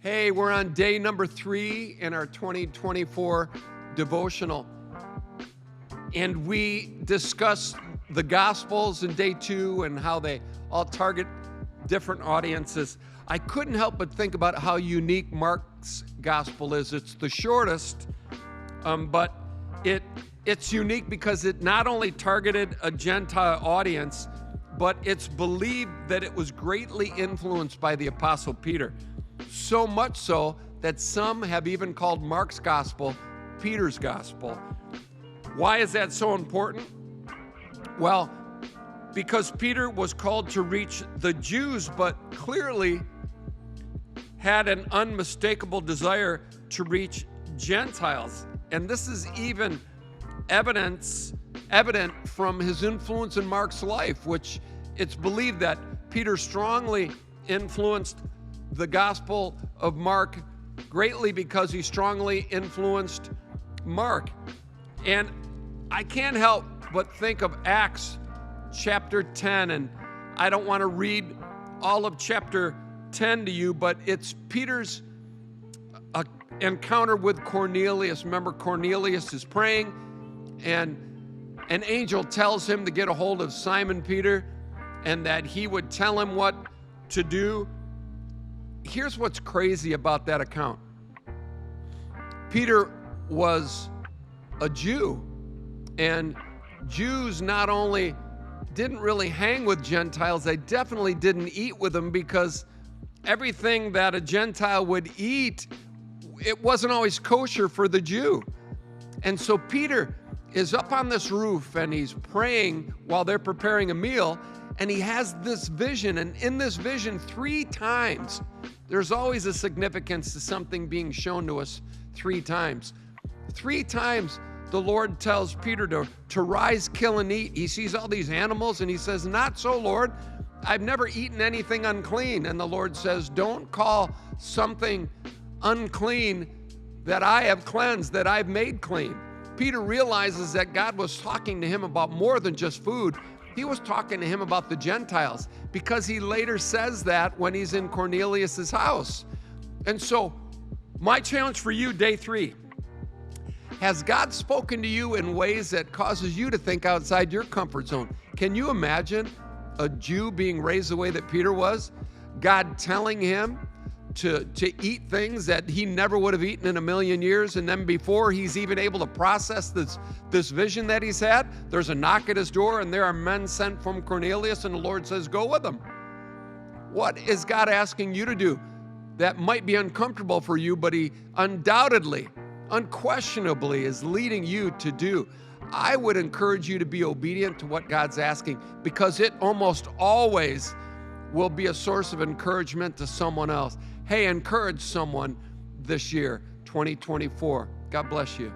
Hey, we're on day number 3 in our 2024 devotional. And we discussed the Gospels in day 2 and how they all target different audiences. I couldn't help but think about how unique Mark's Gospel is. It's the shortest, but it's unique because it not only targeted a Gentile audience, but it's believed that it was greatly influenced by the Apostle Peter. So much so that some have even called Mark's Gospel Peter's Gospel. Why is that so important? Well, because Peter was called to reach the Jews, but clearly had an unmistakable desire to reach Gentiles. And this is even evident from his influence in Mark's life, which it's believed that Peter strongly influenced the Gospel of Mark greatly because he strongly influenced Mark. And I can't help but think of Acts chapter 10, and I don't want to read all of chapter 10 to you, but it's Peter's encounter with Cornelius. Remember, Cornelius is praying, and an angel tells him to get a hold of Simon Peter and that he would tell him what to do. Here's what's crazy about that account. Peter was a Jew, and Jews not only didn't really hang with Gentiles, they definitely didn't eat with them, because everything that a Gentile would eat, it wasn't always kosher for the Jew. And so Peter is up on this roof and he's praying while they're preparing a meal, and he has this vision. And in this vision, 3 times, there's always a significance to something being shown to us 3 times. 3 times the Lord tells Peter to rise, kill, and eat. He sees all these animals and he says, "Not so, Lord. I've never eaten anything unclean." And the Lord says, "Don't call something unclean that I have cleansed, that I've made clean." Peter realizes that God was talking to him about more than just food. He was talking to him about the Gentiles, because he later says that when he's in Cornelius's house. And so my challenge for you, day 3, has God spoken to you in ways that causes you to think outside your comfort zone? Can you imagine a Jew being raised the way that Peter was? God telling him to eat things that he never would have eaten in a million years, and then before he's even able to process this vision that he's had, there's a knock at his door, and there are men sent from Cornelius, and the Lord says, "Go with them." What is God asking you to do that might be uncomfortable for you, but he undoubtedly, unquestionably is leading you to do? I would encourage you to be obedient to what God's asking, because it almost always will be a source of encouragement to someone else. Hey, encourage someone this year, 2024. God bless you.